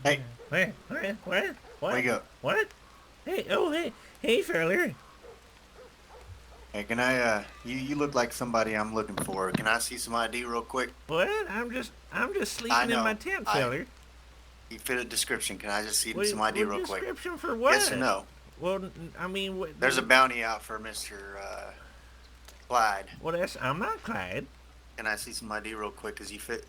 Hey, What? wake up. What? Hey, feller. Hey, can you look like somebody I'm looking for. Can I see some ID real quick? What? I'm just I sleeping in my know. tent, I feller. You fit a description. Can I just see What, some ID what real quick? description for Yes or what? no? Well, I mean, There's a bounty out for Mr. Clyde. I'm not Clyde. Can I see some ID real quick? Cause you fit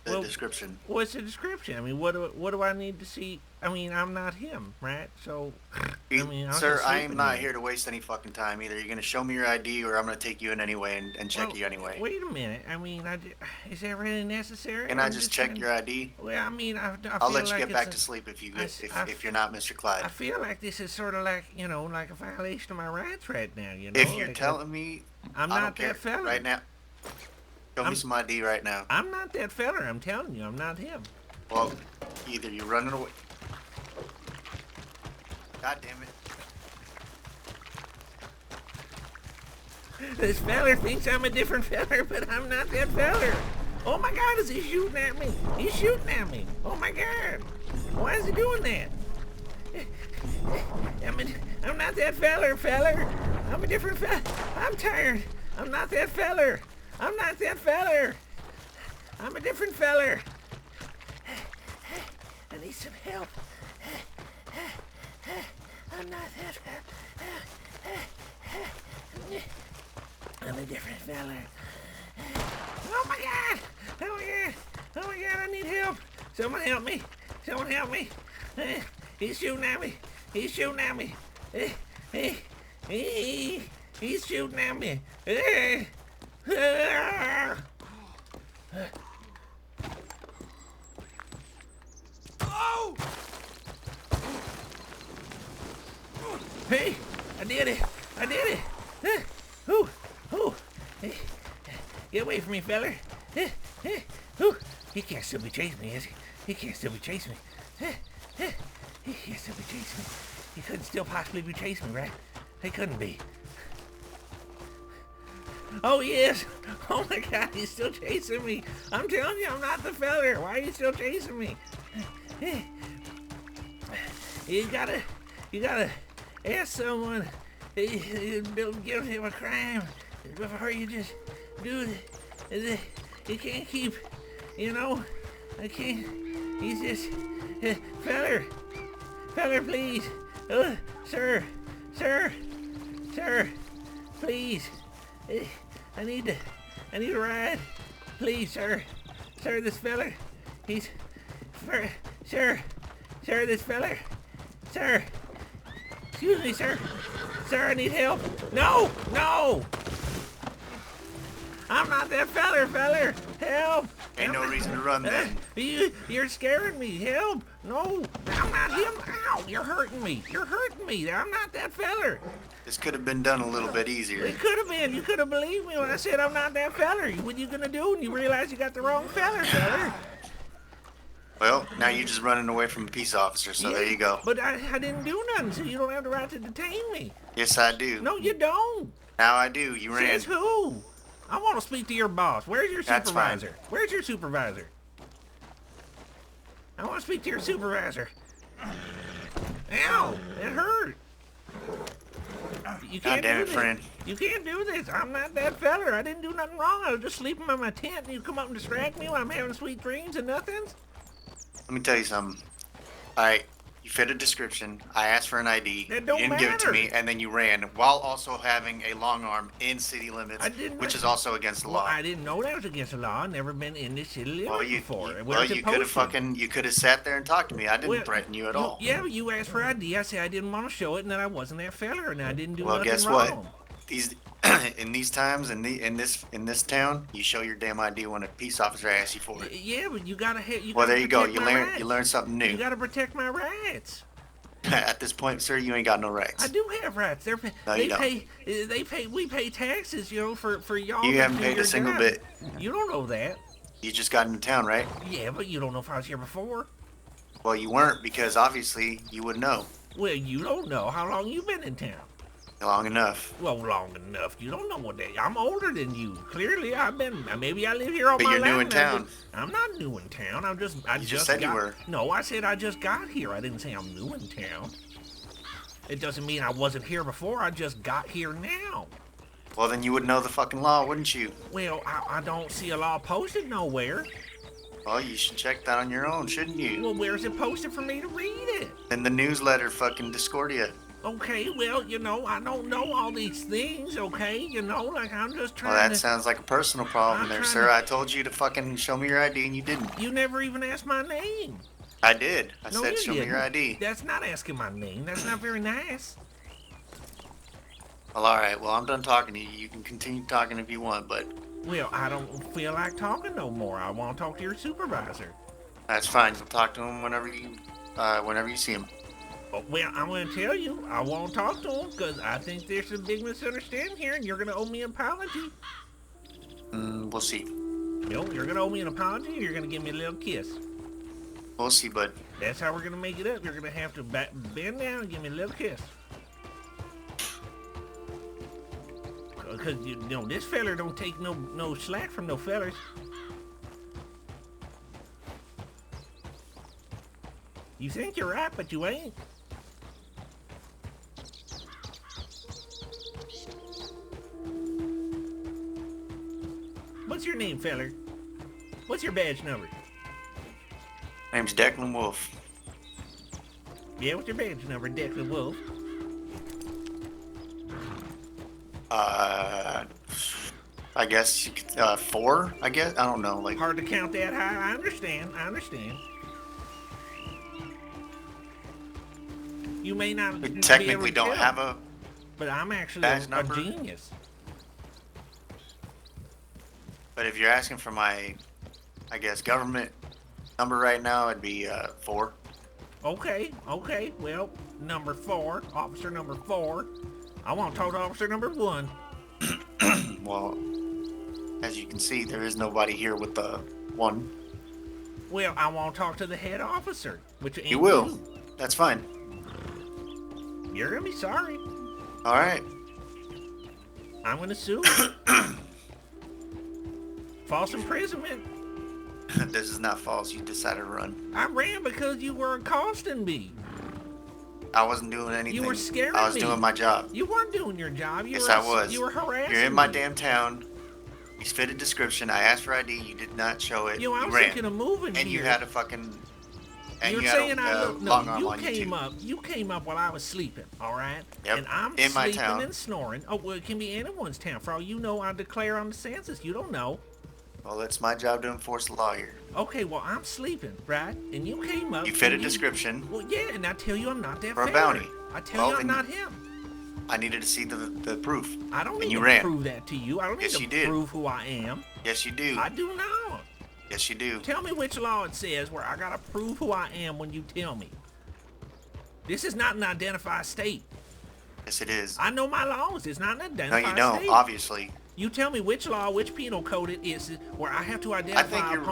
the Well, description. what's the description? I mean, what do I need to see? I mean, I'm not him, right? So, I mean, I was Sir, just I am sleeping not here. here to waste any fucking time. Either you're gonna show me your ID or I'm gonna take you in anyway and check Well, you anyway. wait a minute. I mean, is that really necessary? Can I just check your ID? Well, I mean, I I'll feel let you like get back it's to sleep if you I, get, s- I if you're not Mr. Clyde. I feel like this is sort of like, like a violation of my rights right now, If you're like telling me, I'm I don't not care. that fella. Right now, show me I'm, some ID right now. I'm not that fella. I'm telling you, I'm not him. Well, either you're running away. God damn it. This feller thinks I'm a different feller, but I'm not that feller. Oh my God, is he shooting at me? He's shooting at me. Oh my God. Why is he doing that? I'm not that feller. I'm a different feller. I'm tired. I'm not that feller. I'm not that feller. I'm a different feller. I need some help. I'm not that feller. I'm a different feller. Oh my God! Oh my God! Oh my God! I need help! Someone help me! Someone help me! He's shooting at me! He's shooting at me! He's shooting at me! Oh! Hey! I did it! I did it! Ooh! Ooh! Get away from me, feller! Ooh! He can't still be chasing me, is he? He can't still be chasing me. He can't still be chasing me. He couldn't still possibly be chasing me, right? He couldn't be. Oh, he is! Oh my God, he's still chasing me! I'm telling you, I'm not the feller! Why are you still chasing me? You gotta ask someone guilty of a crime before you just do it. You can't keep, I can't. He's just, feller, please, sir, please. I need a ride, please, sir, this feller, sir, this feller, sir. Excuse me, sir. Sir, I need help. No! I'm not that feller. Help! Ain't no reason to run then. You're scaring me. Help! No, I'm not him. Ow! You're hurting me. I'm not that feller. This could have been done a little bit easier. It could have been. You could have believed me when I said I'm not that feller. What you gonna do when you realize you got the wrong feller? Well, now you're just running away from a peace officer, so there you go. But I didn't do nothing, so you don't have the right to detain me. Yes, I do. No, you don't. Now I do. You ran. Says who? I want to speak to your boss. Where's your That's fine. supervisor? Where's your supervisor? I want to speak to your supervisor. Ow! It hurt. You God can't damn do it, this. friend. You can't do this. I'm not that feller. I didn't do nothing wrong. I was just sleeping in my tent, and you come up and distract me while I'm having sweet dreams and nothings. Let me tell you something. All right, you fit a description. I asked for an ID. That don't You didn't give it to matter. me, and then you ran while also having a long arm in city limits, I didn't- which is also against the Well, law. I didn't know that was against the law. I've never been in this city limit Well, before. you Where's it could have posted? you could have sat there and talked to me. I didn't Well, threaten you at all. Yeah, but you asked for ID. I said I didn't want to show it, and that I wasn't that feller, and I didn't do Well, nothing guess wrong. what? These in these times in this town, you show your damn ID when a peace officer asks you for it. Yeah, but you gotta hit. Well, there you go. You learn something You new. gotta protect my rights. At this point, sir, you ain't got no rights. I do have rights. No, you don't. We pay taxes, for y'all. You to haven't do paid a your single job. bit. You don't know that. You just got into town, right? Yeah, but you don't know if I was here before. Well, you weren't because obviously you would know. Well, you don't know how long you been in town. Long enough. Well, long enough. You don't know what that. I'm older than you. Clearly, I've been. Maybe I live here all But my you're life. new in town. I'm not new in town. I'm just. I You just said got, you were. No, I said I just got here. I didn't say I'm new in town. It doesn't mean I wasn't here before. I just got here now. Well, then you would know the fucking law, wouldn't you? Well, I don't see a law posted nowhere. Well, you should check that on your own, shouldn't you? Well, where's it posted for me to read it? In the newsletter, fucking Discordia. Okay, well, I don't know all these things, okay? Like I'm just trying Well, that to... sounds like a personal problem I'm there, trying sir. to- I told you to fucking show me your ID and you didn't. You never even asked my name. I did. I No, said you show me didn't. your ID. That's not asking my name. That's not very nice. Well, alright. Well, I'm done talking to you. You can continue talking if you want, but Well, I don't feel like talking no more. I want to talk to your supervisor. that's fine. You'll talk to him whenever you see him. Oh, well, I'm going to tell you, I won't talk to him because I think there's a big misunderstanding here and you're going to owe me an apology. We'll see. You're going to owe me an apology or you're going to give me a little kiss. We'll see, bud. That's how we're going to make it up. You're going to have to bend down and give me a little kiss. Because, this feller don't take no slack from no fellers. You think you're right, but you ain't. What's your name, feller? What's your badge number? Name's Declan Wolf. Yeah, what's your badge number, Declan Wolf? I guess you could, 4, I guess? I don't know, like... Hard to count that high. I understand. You may not We be technically able to don't tell, have a... but I'm actually badge a number? genius. But if you're asking for my, I guess, government number right now, it'd be 4. Okay. Well, number 4, officer number 4. I want to talk to officer number 1. Well, as you can see, there is nobody here with the 1. Well, I want to talk to the head officer, which ain't You will. That's fine. You're gonna be sorry. All right. I'm gonna sue. False imprisonment. This is not false. You decided to run. I ran because you were accosting me. I wasn't doing anything. You were scaring I was me. doing my job. You weren't doing your job. Yes, I was. You were harassing You're in my me. damn town. You fit a description. I asked for ID. You did not show it. I You was ran. thinking of moving And here. you had a fucking... And You're you saying had I a look... No, long arm you on you, came too. up. You came up while I was sleeping, all right? Yep, And I'm in my sleeping town. and snoring. Oh, well, it can be anyone's town. For all you know, I declare on the census. You don't know. Well, it's my job to enforce the law here. Okay, well, I'm sleeping, right? And you came up... You fit a and description. Well, yeah, and I tell you I'm not that For a fella. bounty. I tell Well, you I'm then not him. I needed to see the proof. I don't And need you to ran. prove that to you. I don't need Yes, to you did. prove who I am. Yes, you do. I do not. Yes, you do. Tell me which law it says where I gotta prove who I am when you tell me. This is not an identified state. Yes, it is. I know my laws. It's not an No, identified you don't. state. Obviously. You tell me which law, which penal code it is where I have to identify.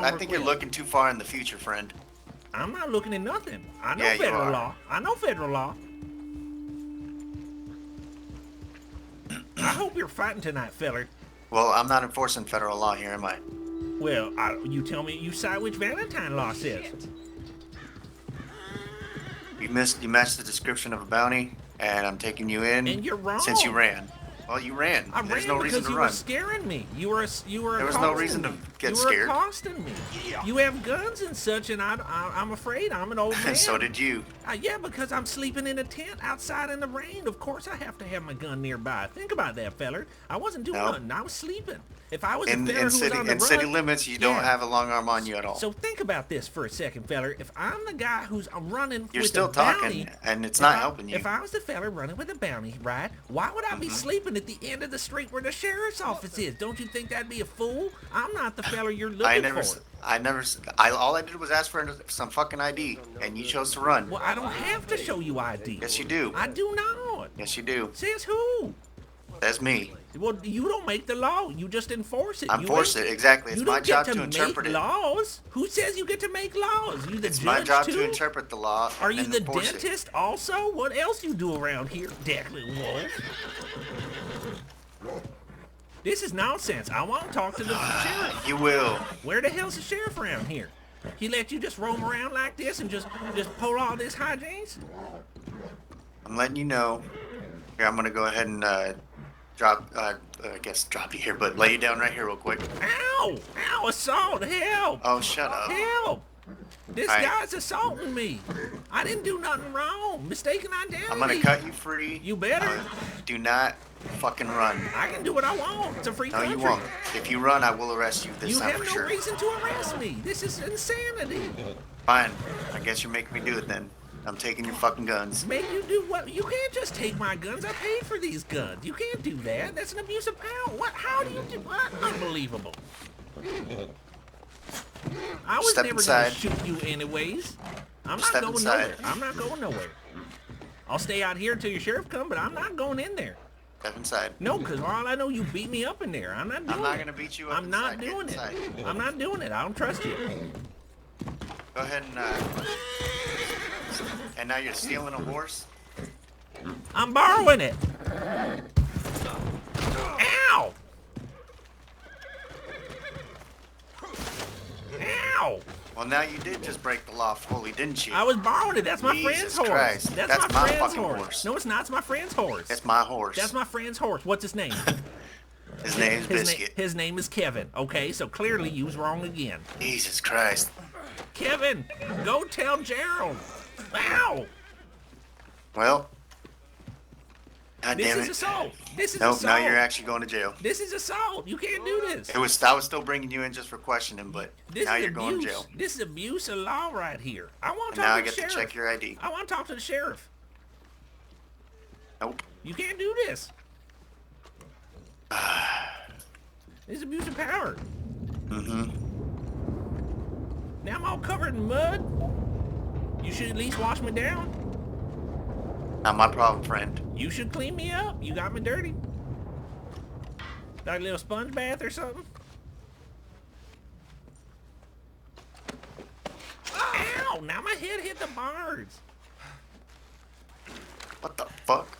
I think you're looking too far in the future, friend. I'm not looking at nothing. I know Yeah, you federal are. law. I know federal law. I hope you're fighting tonight, feller. Well, I'm not enforcing federal law here, am I? Well, you tell me you cite which Valentine law says. You matched the description of a bounty, and I'm taking you in. And you're wrong. Since you ran. Well, you ran. I There's ran no reason because to you run. were scaring me. You were There was no reason to get you scared. were accosting me. You have guns and such, and I'm afraid. I'm an old man. And so did you. Yeah, because I'm sleeping in a tent outside in the rain. Of course I have to have my gun nearby. Think about that, feller. I wasn't doing No. nothing. I was sleeping. If I was a In feller who was city on the in run, city limits, you don't yeah. have a long arm on you at all. So think about this for a second, feller. If I'm the guy who's running You're with still a bounty, talking, and it's if not I- helping you. If I was the feller running with a bounty, right? Why would I be sleeping at the end of the street where the sheriff's office is? Don't you think that'd be a fool? I'm not the feller you're looking for. All I did was ask for some fucking ID, and you chose to run. Well, I don't have to show you ID. Yes, you do. I do not. Yes, you do. Says who? That's me. Well, you don't make the law. You just enforce it. I'm You forced ain't- it. Exactly. It's You my don't get job to to make interpret it. laws. Who says you get to make laws? You the It's judge my job too? to interpret the law Are and you the enforce dentist also? What else you do around here, Declan Wolf? This is nonsense. I want to talk to the sheriff. it. You will. Where the hell's the sheriff around here? He let you just roam around like this and just pull all this hijinks? I'm letting you know. Here, I'm gonna go ahead and drop. I guess drop you here, but lay you down right here real quick. Ow! Ow! Assault! Help! Oh, shut up. Help! This All right. guy's assaulting me. I didn't do nothing wrong. Mistaken identity. I'm gonna cut you free. You better. Do not fucking run. I can do what I want. It's a free No, country. you won't. If you run, I will arrest you this You time have for no sure. reason to arrest me. This is insanity. Fine. I guess you're making me do it then. I'm taking your fucking guns. Make you do what? You can't just take my guns. I paid for these guns. You can't do that. That's an abuse of power. What? How do you do? What? Unbelievable. I was Step never inside. gonna shoot you anyways. I'm not Step going inside. nowhere. I'm not going nowhere. I'll stay out here until your sheriff come, but I'm not going in there. Step inside. No, because all I know, you beat me up in there. I'm not doing it. I'm not gonna beat you up. I'm not inside. Get doing inside. it. I'm not doing it. I don't trust you. Go ahead and. And now you're stealing a horse. I'm borrowing it. Ow! Ow! Well, now you did just break the law fully, didn't you? I was borrowing it. That's my Jesus friend's horse. Christ. That's That's my my friend's fucking horse. horse. No, it's not. It's my friend's horse. That's my horse. That's my friend's horse. What's his name? His name's His, Biscuit. his name is Kevin. Okay, so clearly you was wrong again. Jesus Christ. Kevin, go tell Gerald. Ow! Well. God This damn is it. assault. This is Nope. assault. Now you're actually going to jail. This is assault. You can't do this. I was still bringing you in just for questioning, but This now is you're abuse. going to jail. This is abuse of law right here. I want And to now talk I to the get to sheriff. check your ID. I want to talk to the sheriff. Nope. You can't do this. This is abuse of power. Mm-hmm. Now I'm all covered in mud. You should at least wash me down. Not my problem, friend. You should clean me up. You got me dirty. Like a little sponge bath or something. Ow! Now my head hit the bars. What the fuck?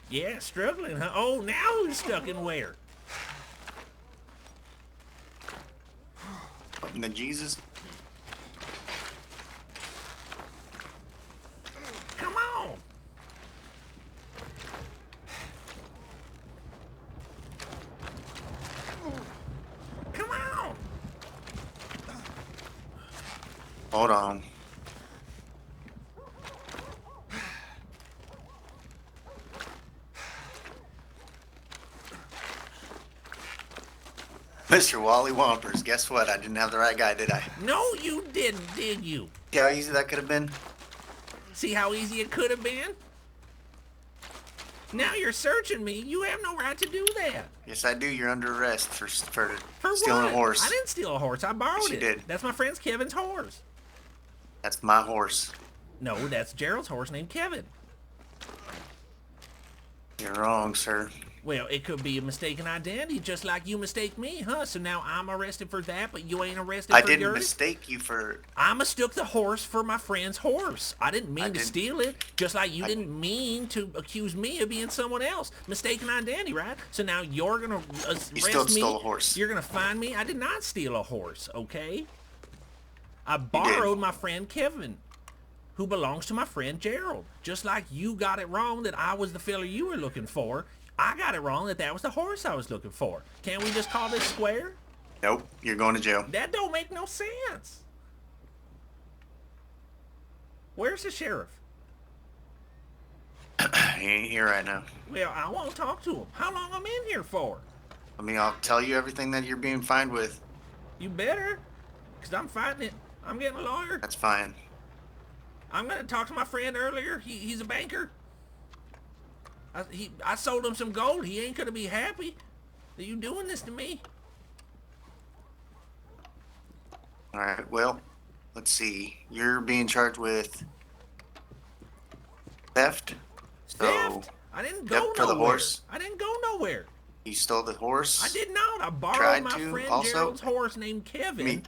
Yeah, struggling, huh? Oh, now who's stuck in where? What in the Jesus? Come on! Come on! Hold on. Mr. Wally Whompers, guess what? I didn't have the right guy, did I? No, you didn't, did you? See how easy that could have been? See how easy it could have been? Now you're searching me. You have no right to do that. Yes, I do. You're under arrest for For stealing what? a horse. I didn't steal a horse. I borrowed Yes, you it. did. That's my friend's Kevin's horse. That's my horse. No, that's Gerald's horse named Kevin. You're wrong, sir. Well, it could be a mistaken identity, just like you mistake me, huh? So now I'm arrested for that, but you ain't arrested I for didn't yours? mistake you for... I mistook the horse for my friend's horse. I didn't mean I to didn't- steal it, just like you didn't mean to accuse me of being someone else. Mistaken identity, right? So now you're gonna arrest You still me. stole a horse. You're gonna find me. I did not steal a horse, okay? I borrowed my friend Kevin, who belongs to my friend Gerald. Just like you got it wrong that I was the fella you were looking for, I got it wrong that that was the horse I was looking for. Can't we just call this square? Nope, you're going to jail. That don't make no sense. Where's the sheriff? He ain't here right now. Well, I won't talk to him. How long I'm in here for? I mean, I'll tell you everything that you're being fined with. You better, because I'm fighting it. I'm getting a lawyer. That's fine. I'm going to talk to my friend earlier. He's a banker. I sold him some gold. He ain't going to be happy that you doing this to me. All right, well, let's see. You're being charged with theft. So, Theft? I didn't go Yep, for the nowhere. horse. I didn't go nowhere. You stole the horse. I did not. I borrowed Tried my to friend also? Gerald's horse named Kevin. Me.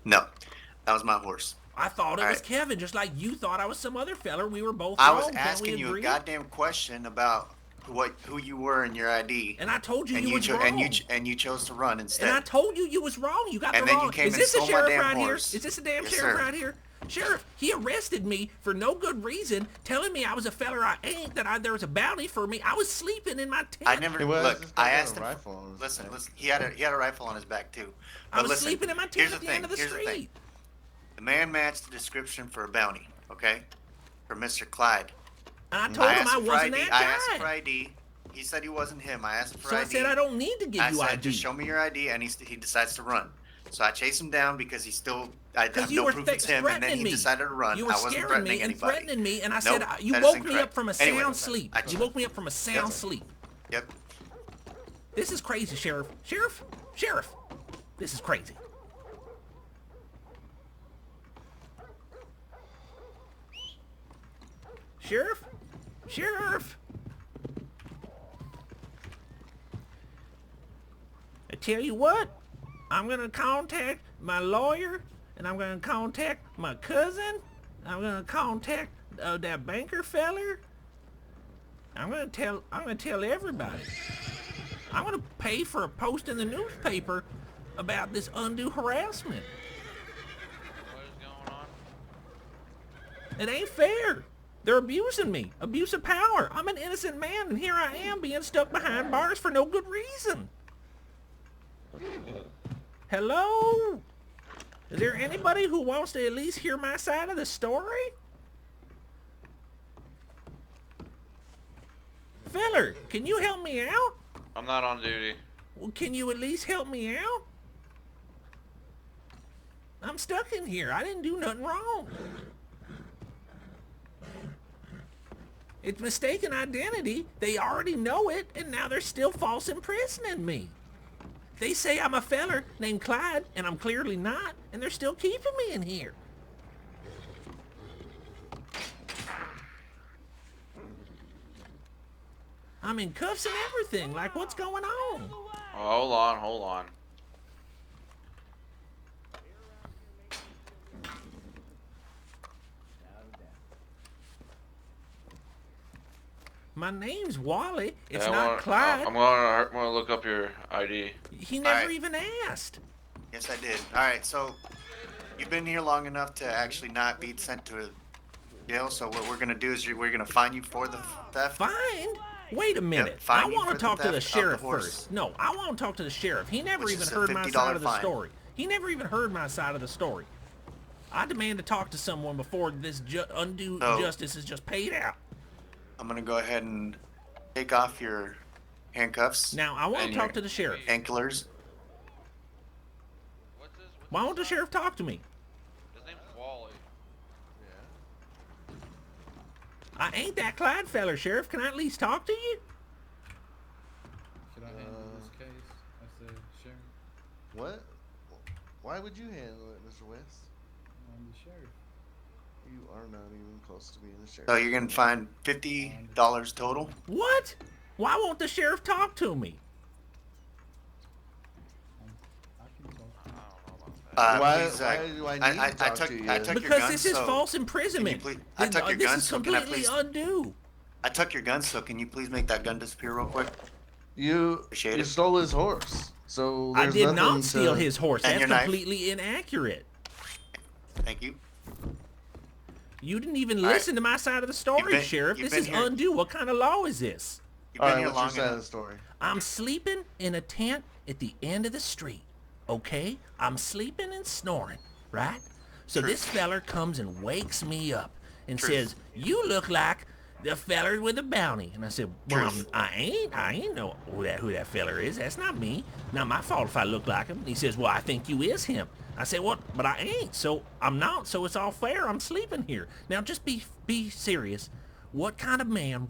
No, that was my horse. I thought it All was right. Kevin, just like you thought I was some other feller. We were both I wrong. was Can't we asking you a agree? goddamn question about who you were in your ID, And I told you and you was cho- wrong. and you chose to run instead. And I told you was wrong. You got And the then wrong. you came Is and this the stole my sheriff damn right horse. here? Is this the damn Yes, sheriff sir. right here? Sheriff, he arrested me for no good reason, telling me I was a feller I ain't, there was a bounty for me. I was sleeping in my tent. I never He was, look. this guy I got a asked him. rifle on his Listen. back. He had a rifle on his back too. I But was listen, sleeping in my here's tent at the thing, end of the here's thing. street. The man matched the description for a bounty. Okay, for Mr. Clyde. And I told him asked I him for wasn't ID. that I asked guy. for ID. He said he wasn't him. I asked him for So ID. I said I don't need to give I you said, ID. just show me your ID, and he decides to run. So I chase him down because I have you no were proof it's him, and then threatening he me. decided to run. You were I wasn't scaring threatening me and anybody. threatening me, and I Nope, said you that is woke me up incorrect. from a Anyway, sound sleep. I- You woke me up from a sound sleep. Yep. This is crazy, Sheriff. Sheriff. This is crazy. Sheriff. I tell you what, I'm gonna contact my lawyer, and I'm gonna contact my cousin. I'm gonna contact that banker feller. I'm gonna tell everybody. I'm gonna pay for a post in the newspaper about this undue harassment. What is going on? It ain't fair. They're abusing me. Abuse of power. I'm an innocent man, and here I am being stuck behind bars for no good reason. Hello? Is there anybody who wants to at least hear my side of the story? Feller, can you help me out? I'm not on duty. Well, can you at least help me out? I'm stuck in here. I didn't do nothing wrong. It's mistaken identity. They already know it, and now they're still false imprisoning me. They say I'm a feller named Clyde, and I'm clearly not, and they're still keeping me in here. I'm in cuffs and everything. Like, what's going on? Oh, hold on. My name's Wally. It's Yeah, not Clyde. I'm gonna look up your ID. He never Alright. even asked. Yes, I did. All right. So you've been here long enough to actually not be sent to jail. So what we're gonna do is we're gonna fine you for the theft. Find? Wait a minute. fine I you want for to the talk to the theft of the sheriff horse. first. No, I want to talk to the sheriff. He never Which even is a heard my $50 side of the fine. story. He never even heard my side of the story. I demand to talk to someone before this undue So- justice is just paid out. I'm gonna go ahead and take off your handcuffs. Now, I want and to talk your to the sheriff. anklers. What's this? Why won't the sheriff talk to me? His name's Wally. I ain't that Clyde feller, Sheriff. Can I at least talk to you? Should I handle this case? I said, Sheriff. What? Why would you handle it, Mr. West? I'm the sheriff. You are not even close to being the sheriff. So you're gonna find $50 total. What? Why won't the sheriff talk to me? I can talk. I don't know about that. Why- Please, why do I need to talk took, to you? I took your Because gun, this is so false imprisonment. please- I took your this gun, is so can I completely please- undue. I took your gun, so can you please make that gun disappear real quick? You Appreciate you it. stole his horse. So I there's did nothing not steal to- his horse. And That's your knife. completely inaccurate. Thank you. You didn't even All right. listen to my side of the story, been- Sheriff. you've This been is here- undue. What kind of law is this? You've All been right, here what's your long side of the enough. story? I'm sleeping in a tent at the end of the street. Okay? I'm sleeping and snoring, right? So Truth. this feller comes and wakes me up and Truth. says, "You look like the feller with the bounty." And I said, "Well, Truth. I ain't know who that feller is. That's not me. Not my fault if I look like him." And he says, "Well, I think you is him." I said, "What? But I ain't. So I'm not. So it's all fair. I'm sleeping here. Now just be serious. What kind of man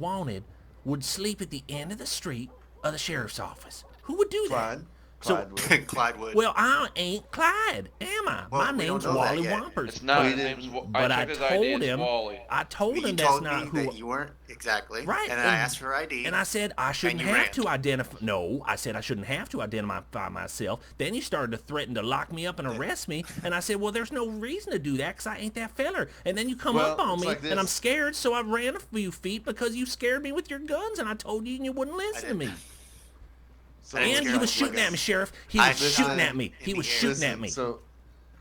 would sleep at the end of the street of the sheriff's office? Who would do that?" Clyde. So, Clyde would. Clyde would. well, I ain't Clyde, am I? Well, My we don't name's know that Wally yet. Whompers. It's not. Oh, His you name's. didn't- But I checked his ID. told It's him, Wally. I told you him that's told not me who. that you weren't exactly. Right, And then I asked for ID. And I said I shouldn't you have ran. to identify. No, I said I shouldn't have to identify myself. Then you started to threaten to lock me up and arrest me. And I said, well, there's no reason to do that because I ain't that feller. And then you come Well, up on it's me, like and I'm this. scared. So I ran a few feet because you scared me with your guns, and I told you and you wouldn't listen to me. So, I didn't And scare he was like shooting you. at me, Sheriff. He I was shot shooting him at me. in He the was air. shooting at me. So,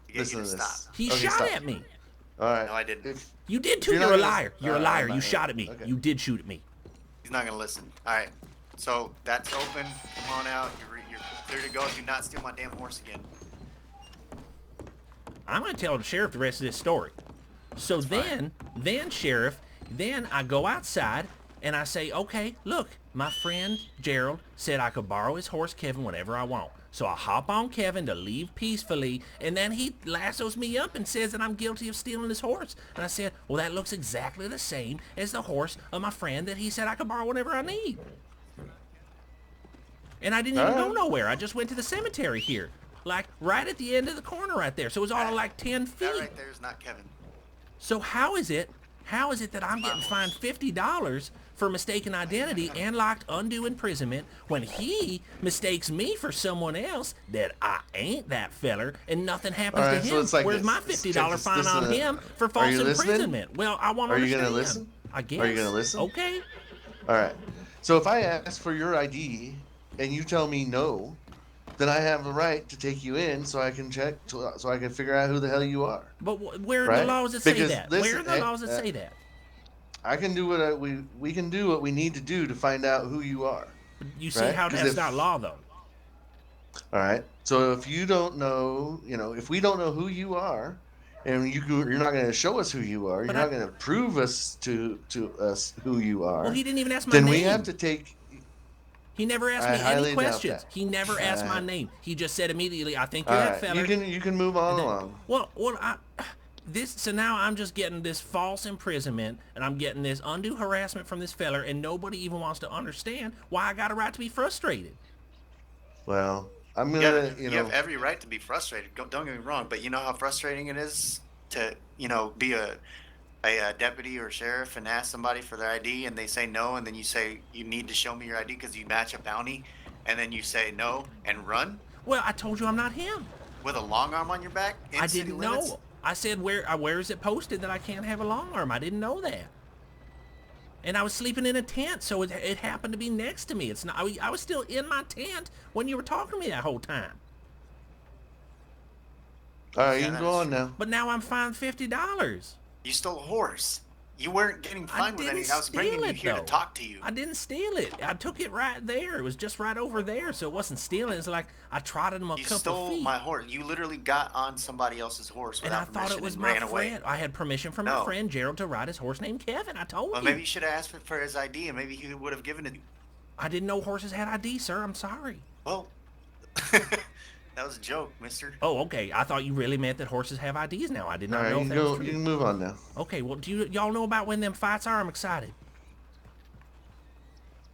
To get listen you to to this. stop. He Okay, shot stop. at me. All right. No, I didn't. If, You did too. You're not You're a gonna- liar. You're a I'm liar. not You gonna- shot at me. okay. You did shoot at me. He's not gonna listen. All right. So that's open. Come on out. You're clear to go. Do not steal my damn horse again. I'm going to tell the sheriff the rest of this story. So then, Sheriff, then I go outside and I say, okay, look, my friend Gerald said I could borrow his horse Kevin whenever I want. So I hop on Kevin to leave peacefully, and then he lassos me up and says that I'm guilty of stealing his horse. And I said, well, that looks exactly the same as the horse of my friend that he said I could borrow whenever I need. And I didn't even go nowhere. I just went to the cemetery here, like right at the end of the corner right there. So it was all like 10 feet. That right there is not Kevin. So how is it that I'm getting fined $50 for mistaken identity and locked undue imprisonment when he mistakes me for someone else that I ain't that feller and nothing happens All right, to so him? it's like Where's this. my Let's $50 check this. fine This is on a- him for Are false you listening? imprisonment? Well, I want to Are you understand. gonna listen? I guess. Are you gonna listen? Okay. all right. So if I ask for your ID and you tell me no, then I have the right to take you in so I can check, so I can figure out who the hell you are. But where are the Right? laws that say Because that? listen, Where are the hey, laws that say that? I can do what we can do what we need to do to find out who you are. You see right? how 'Cause that's if- not law, though. All right. So if you don't know, if we don't know who you are, and you're not going to show us who you are, But you're not going to prove us to us who you are. Well, he didn't even ask my then name. we have to take. He never asked I me highly any doubt questions. that. He never asked my Uh, name. He just said immediately, "I think All you're that right. feller." You can move on along. So now I'm just getting this false imprisonment, and I'm getting this undue harassment from this feller, and nobody even wants to understand why I got a right to be frustrated. Well, I'm You gonna, have, you have every right to be frustrated. Don't get me wrong, but you know how frustrating it is to, be a deputy or sheriff and ask somebody for their ID and they say no, and then you say you need to show me your ID because you match a bounty, and then you say no and run Well, I told you I'm not him. with a long arm on your back. In I city didn't limits? know. I said, where is it posted that I can't have a long arm? I didn't know that. And I was sleeping in a tent, so it happened to be next to me. It's not. I was still in my tent when you were talking to me that whole time. All right, Yeah, you can that go is on true. now. But now I'm fined $50. You stole a horse. You weren't getting fined with didn't anything. I was bringing steal you it, here though. to talk to you. I didn't steal it. I took it right there. It was just right over there, so it wasn't stealing. It's like I trotted him a You couple stole feet. my horse. You literally got on somebody else's horse And I without thought permission it was and my ran away. friend. I had permission from my No. friend Gerald to ride his horse named Kevin. I told Well, you. maybe you should have asked for his ID, and maybe he would have given it. I didn't know horses had ID, sir. I'm sorry. Well, that was a joke, mister. Oh, okay. I thought you really meant that horses have IDs now. I did All not right, know you if can that was go. true. You can move on now. Okay, well, do y'all know about when them fights are? I'm excited.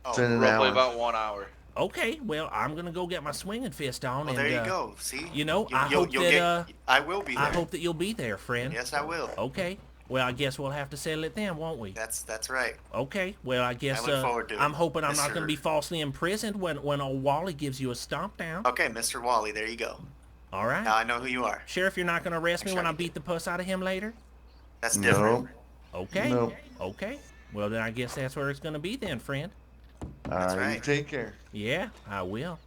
Oh, It's in an Roughly hour. about 1 hour. Okay, well, I'm gonna go get my swinging fist on. well, and, there you go. See, I hope that I will be there. I hope that you'll be there, friend. Yes, I will. Okay. Well, I guess we'll have to settle it then, won't we? That's right. Okay. Well, I guess look forward to it, I'm hoping I'm not Mr. going to be falsely imprisoned when old Wally gives you a stomp down. Okay, Mr. Wally, there you go. All right. Now I know who you are. Sheriff, you're not going to arrest me Sure when I you beat the puss out of him later? That's No. different. Okay. No. Okay. Well, then I guess that's where it's going to be then, friend. All right, right. you take care. Yeah, I will.